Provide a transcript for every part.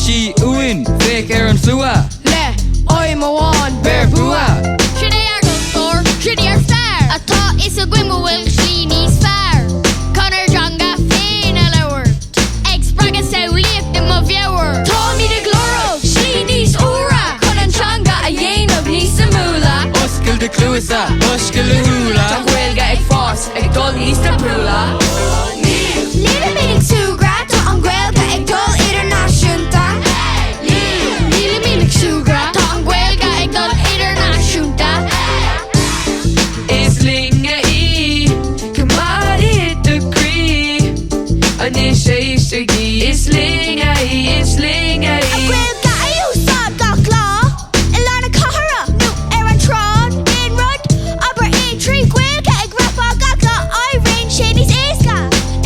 sí uin, feic an flua. Le, I'm a one Bear bua. Shitty ar gultor, shitty ar star. A thought is a gwimwil shini spar. Connor Jonga fin a lower. Eggs braga so lift them of viewer. Tommy the Gloro, Shini's Ura Conan Changa, a yen of Nisamula Uskil de cluisa, uskil de hula. Ta Gaeilge ag fás, ag dul níos na prúla Lille meaning sugra, ta an Gaeilge ag dul Náisiúnta. Lille meaning sugra, Ta an Gaeilge ag dul Náisiúnta. Is Linne Í, Cumtha the Cree Anis Éistigi, is Linne Í, is Linne Í Gaeilge a úsad ga clá. Ilana Cahara, nu an trod. In rud, aber trí Gaeilge ag rapa ga clá. Irene Shani's éasca.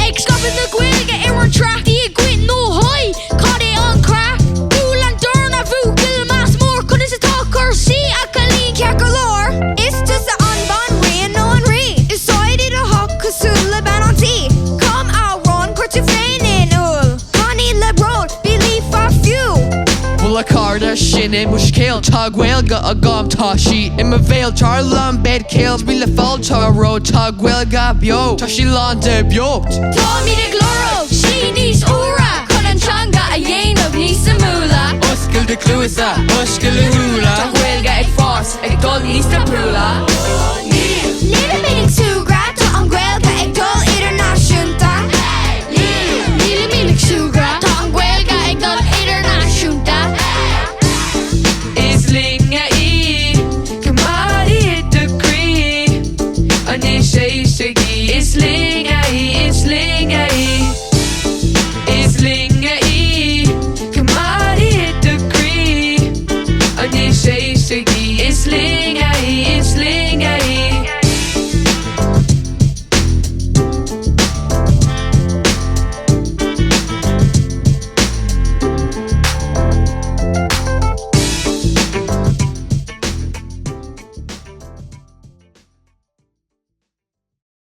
Ag scopin na Gaeilge an tracht. Í a gwyn no hoi, cad é an crack. Búl an dorna bhú, gil mas mór. Cud is a talker, sí a calín cear galore. Is just a unbon ri and no one ri. Is soid it a hawk, cosula ban on tea. Come out run, court to fein in ul. Connie LeBron, believe for few. Bula carda shinne mushkil. Ta Gaeilge a gom ta she. Im a veil tar lam bed kills. Be le fall ta road. Ta Gaeilge bio. Ta she lan de biopt. Tommy the Gloro, Shini's Ura Conan Changa, a yen of Nisamula Uskil de cluisa, uskil de hula. Ta Gaeilge ag fás, ag dul níos na prúla